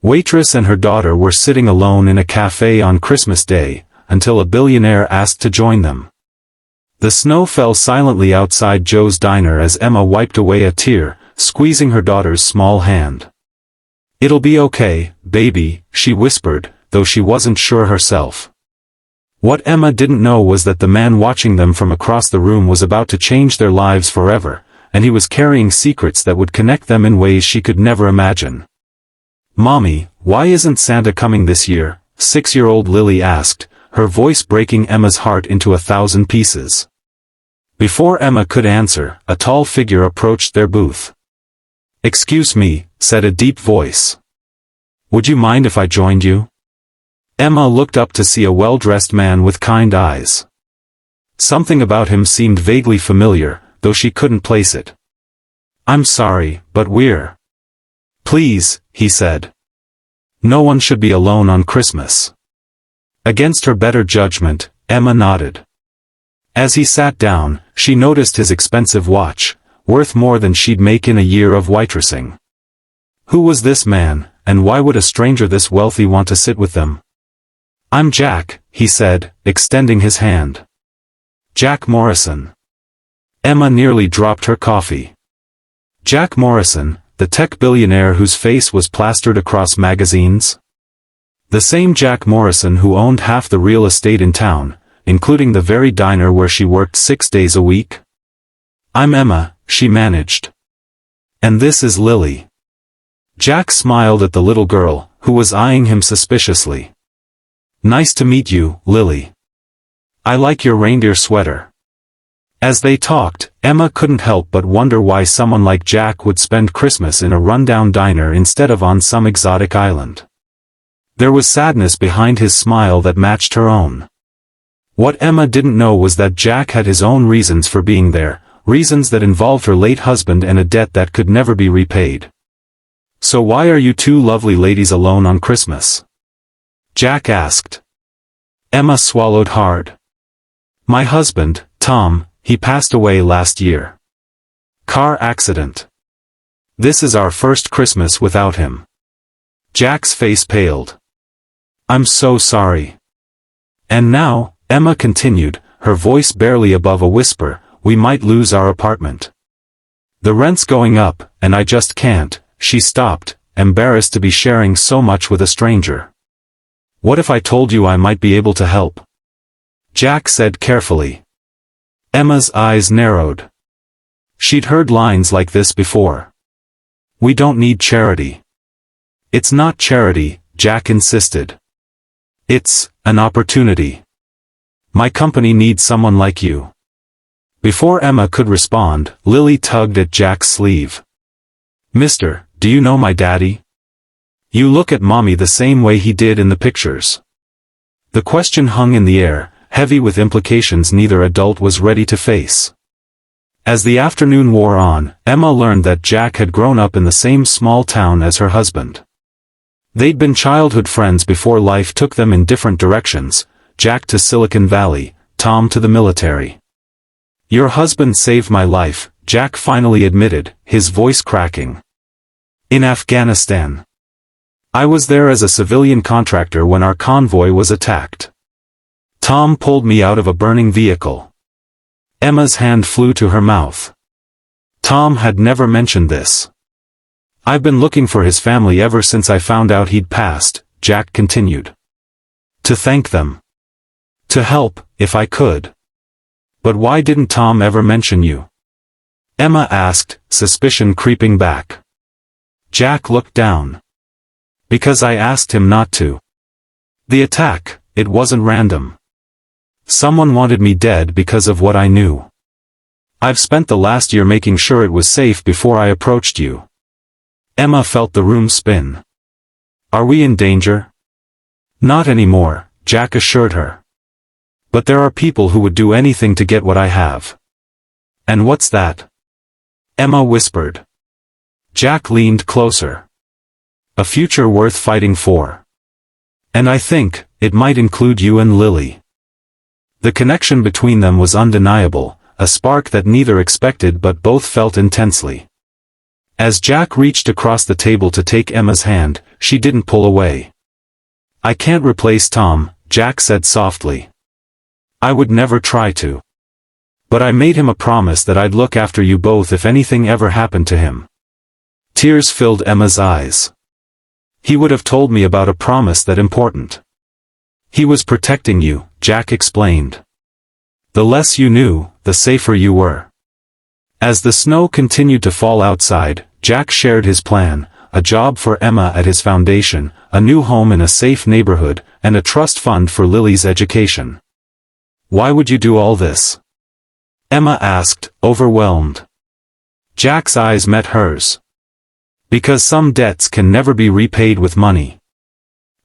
Waitress and her daughter were sitting alone in a cafe on Christmas Day, until a billionaire asked to join them. The snow fell silently outside Joe's diner as Emma wiped away a tear, squeezing her daughter's small hand. "It'll be okay, baby," she whispered, though she wasn't sure herself. What Emma didn't know was that the man watching them from across the room was about to change their lives forever, and he was carrying secrets that would connect them in ways she could never imagine. "Mommy, why isn't Santa coming this year?" 6-year-old Lily asked, her voice breaking Emma's heart into 1,000 pieces. Before Emma could answer, a tall figure approached their booth. "Excuse me," said a deep voice. "Would you mind if I joined you?" Emma looked up to see a well-dressed man with kind eyes. Something about him seemed vaguely familiar, though she couldn't place it. "I'm sorry, but we're..." "Please," he said. "No one should be alone on Christmas." Against her better judgment, Emma nodded. As he sat down, she noticed his expensive watch, worth more than she'd make in a year of waitressing. Who was this man, and why would a stranger this wealthy want to sit with them? "I'm Jack," he said, extending his hand. "Jack Morrison." Emma nearly dropped her coffee. Jack Morrison, the tech billionaire whose face was plastered across magazines? The same Jack Morrison who owned half the real estate in town, including the very diner where she worked 6 days a week? "I'm Emma," she managed. "And this is Lily." Jack smiled at the little girl, who was eyeing him suspiciously. "Nice to meet you, Lily. I like your reindeer sweater." As they talked, Emma couldn't help but wonder why someone like Jack would spend Christmas in a rundown diner instead of on some exotic island. There was sadness behind his smile that matched her own. What Emma didn't know was that Jack had his own reasons for being there, reasons that involved her late husband and a debt that could never be repaid. "So why are you two lovely ladies alone on Christmas?" Jack asked. Emma swallowed hard. "My husband, Tom, he passed away last year. Car accident. This is our first Christmas without him." Jack's face paled. "I'm so sorry." "And now," Emma continued, her voice barely above a whisper, "we might lose our apartment. The rent's going up, and I just can't." She stopped, embarrassed to be sharing so much with a stranger. "What if I told you I might be able to help?" Jack said carefully. Emma's eyes narrowed. She'd heard lines like this before. "We don't need charity." "It's not charity," Jack insisted. "It's an opportunity. My company needs someone like you." Before Emma could respond, Lily tugged at Jack's sleeve. "Mister, do you know my daddy? You look at Mommy the same way he did in the pictures." The question hung in the air, heavy with implications neither adult was ready to face. As the afternoon wore on, Emma learned that Jack had grown up in the same small town as her husband. They'd been childhood friends before life took them in different directions, Jack to Silicon Valley, Tom to the military. "Your husband saved my life," Jack finally admitted, his voice cracking. "In Afghanistan. I was there as a civilian contractor when our convoy was attacked. Tom pulled me out of a burning vehicle." Emma's hand flew to her mouth. Tom had never mentioned this. "I've been looking for his family ever since I found out he'd passed," Jack continued. "To thank them. To help, if I could." "But why didn't Tom ever mention you?" Emma asked, suspicion creeping back. Jack looked down. "Because I asked him not to. The attack, it wasn't random. Someone wanted me dead because of what I knew. I've spent the last year making sure it was safe before I approached you." Emma felt the room spin. "Are we in danger?" "Not anymore," Jack assured her. "But there are people who would do anything to get what I have." "And what's that?" Emma whispered. Jack leaned closer. "A future worth fighting for. And I think, it might include you and Lily." The connection between them was undeniable, a spark that neither expected but both felt intensely. As Jack reached across the table to take Emma's hand, she didn't pull away. "I can't replace Tom," Jack said softly. "I would never try to. But I made him a promise that I'd look after you both if anything ever happened to him." Tears filled Emma's eyes. "He would have told me about a promise that important." "He was protecting you," Jack explained. "The less you knew, the safer you were." As the snow continued to fall outside, Jack shared his plan: a job for Emma at his foundation, a new home in a safe neighborhood, and a trust fund for Lily's education. "Why would you do all this?" Emma asked, overwhelmed. Jack's eyes met hers. "Because some debts can never be repaid with money.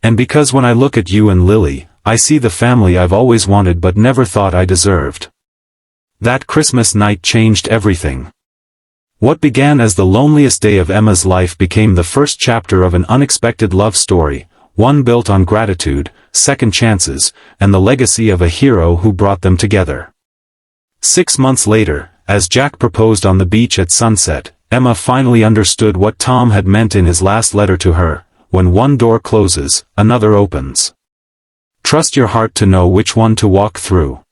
And because when I look at you and Lily, I see the family I've always wanted but never thought I deserved." That Christmas night changed everything. What began as the loneliest day of Emma's life became the first chapter of an unexpected love story, one built on gratitude, second chances, and the legacy of a hero who brought them together. 6 months later, as Jack proposed on the beach at sunset, Emma finally understood what Tom had meant in his last letter to her: when one door closes, another opens. Trust your heart to know which one to walk through.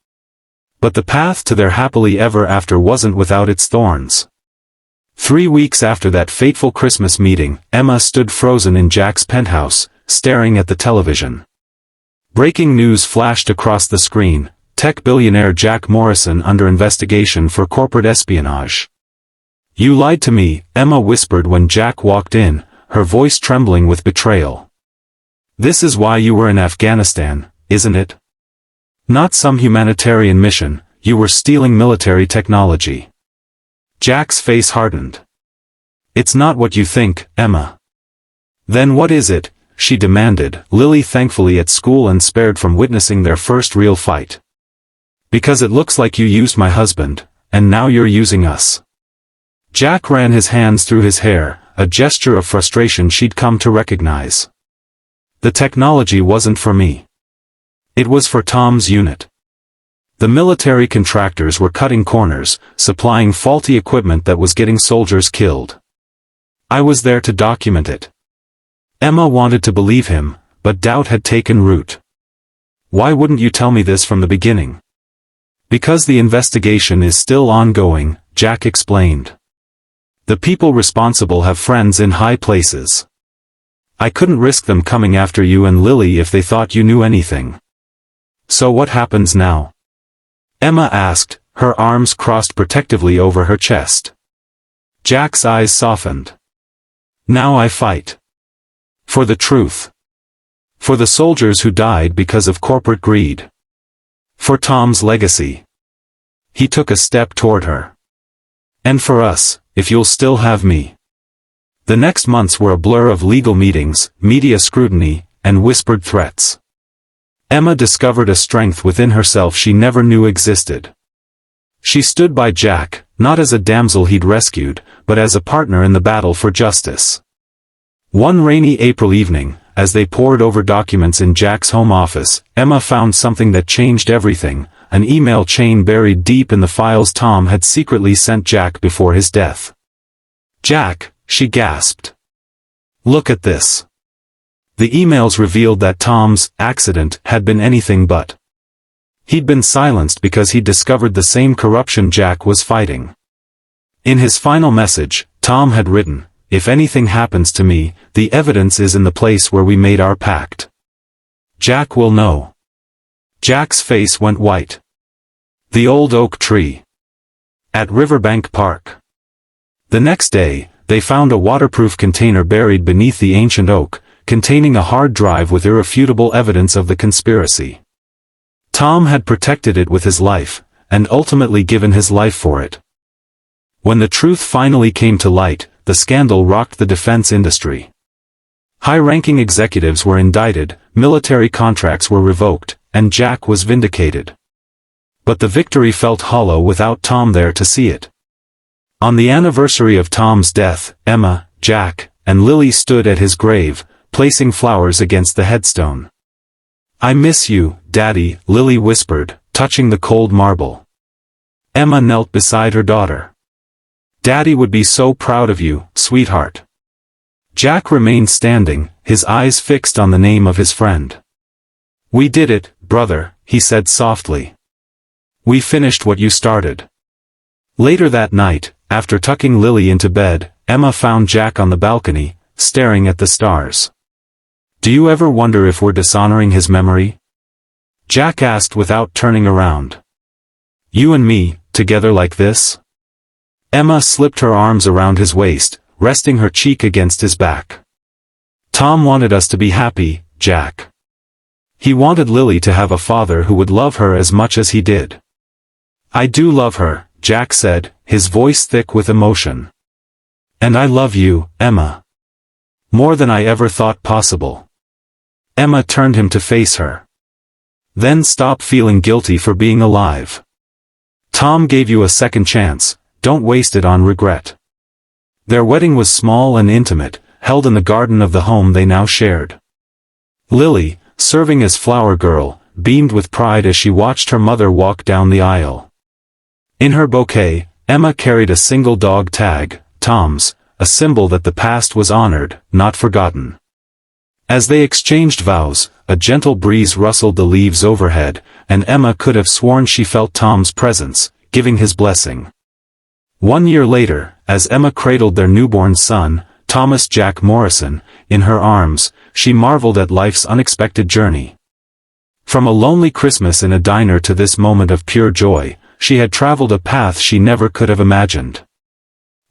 But the path to their happily ever after wasn't without its thorns. 3 weeks after that fateful Christmas meeting, Emma stood frozen in Jack's penthouse, staring at the television. Breaking news flashed across the screen: tech billionaire Jack Morrison under investigation for corporate espionage. "You lied to me," Emma whispered when Jack walked in, her voice trembling with betrayal. "This is why you were in Afghanistan, isn't it? Not some humanitarian mission, you were stealing military technology." Jack's face hardened. "It's not what you think, Emma." "Then what is it?" she demanded, Lily thankfully at school and spared from witnessing their first real fight. "Because it looks like you used my husband, and now you're using us." Jack ran his hands through his hair, a gesture of frustration she'd come to recognize. "The technology wasn't for me. It was for Tom's unit. The military contractors were cutting corners, supplying faulty equipment that was getting soldiers killed. I was there to document it." Emma wanted to believe him, but doubt had taken root. "Why wouldn't you tell me this from the beginning?" "Because the investigation is still ongoing," Jack explained. "The people responsible have friends in high places. I couldn't risk them coming after you and Lily if they thought you knew anything." "So what happens now?" Emma asked, her arms crossed protectively over her chest. Jack's eyes softened. "Now I fight. For the truth. For the soldiers who died because of corporate greed. For Tom's legacy." He took a step toward her. "And for us, if you'll still have me." The next months were a blur of legal meetings, media scrutiny, and whispered threats. Emma discovered a strength within herself she never knew existed. She stood by Jack, not as a damsel he'd rescued, but as a partner in the battle for justice. One rainy April evening, as they pored over documents in Jack's home office, Emma found something that changed everything: an email chain buried deep in the files Tom had secretly sent Jack before his death. "Jack," she gasped. "Look at this." The emails revealed that Tom's accident had been anything but. He'd been silenced because he'd discovered the same corruption Jack was fighting. In his final message, Tom had written, "If anything happens to me, the evidence is in the place where we made our pact. Jack will know." Jack's face went white. The old oak tree. At Riverbank Park. The next day, they found a waterproof container buried beneath the ancient oak, containing a hard drive with irrefutable evidence of the conspiracy. Tom had protected it with his life, and ultimately given his life for it. When the truth finally came to light, the scandal rocked the defense industry. High-ranking executives were indicted, military contracts were revoked, and Jack was vindicated. But the victory felt hollow without Tom there to see it. On the anniversary of Tom's death, Emma, Jack, and Lily stood at his grave, placing flowers against the headstone. "I miss you, Daddy," Lily whispered, touching the cold marble. Emma knelt beside her daughter. Daddy would be so proud of you, sweetheart. Jack remained standing, his eyes fixed on the name of his friend. We did it, brother, he said softly. We finished what you started. Later that night, after tucking Lily into bed, Emma found Jack on the balcony, staring at the stars. Do you ever wonder if we're dishonoring his memory? Jack asked without turning around. You and me, together like this? Emma slipped her arms around his waist, resting her cheek against his back. Tom wanted us to be happy, Jack. He wanted Lily to have a father who would love her as much as he did. I do love her, Jack said, his voice thick with emotion. And I love you, Emma. More than I ever thought possible. Emma turned him to face her. Then stop feeling guilty for being alive. Tom gave you a second chance, don't waste it on regret. Their wedding was small and intimate, held in the garden of the home they now shared. Lily, serving as flower girl, beamed with pride as she watched her mother walk down the aisle. In her bouquet, Emma carried a single dog tag, Tom's, a symbol that the past was honored, not forgotten. As they exchanged vows, a gentle breeze rustled the leaves overhead, and Emma could have sworn she felt Tom's presence, giving his blessing. 1 year later, as Emma cradled their newborn son, Thomas Jack Morrison, in her arms, she marveled at life's unexpected journey. From a lonely Christmas in a diner to this moment of pure joy, she had traveled a path she never could have imagined.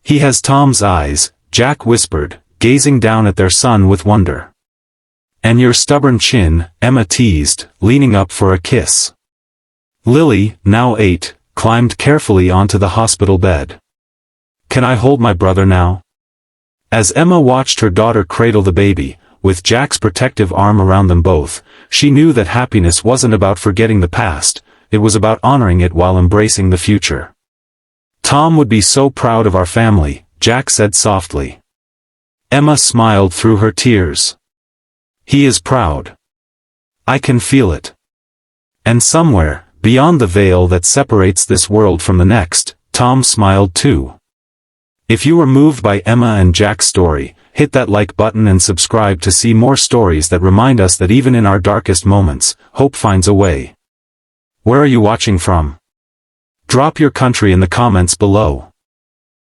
He has Tom's eyes, Jack whispered, gazing down at their son with wonder. And your stubborn chin, Emma teased, leaning up for a kiss. Lily, now 8, climbed carefully onto the hospital bed. Can I hold my brother now? As Emma watched her daughter cradle the baby, with Jack's protective arm around them both, she knew that happiness wasn't about forgetting the past, it was about honoring it while embracing the future. Tom would be so proud of our family, Jack said softly. Emma smiled through her tears. He is proud. I can feel it. And somewhere, beyond the veil that separates this world from the next, Tom smiled too. If you were moved by Emma and Jack's story, hit that like button and subscribe to see more stories that remind us that even in our darkest moments, hope finds a way. Where are you watching from? Drop your country in the comments below.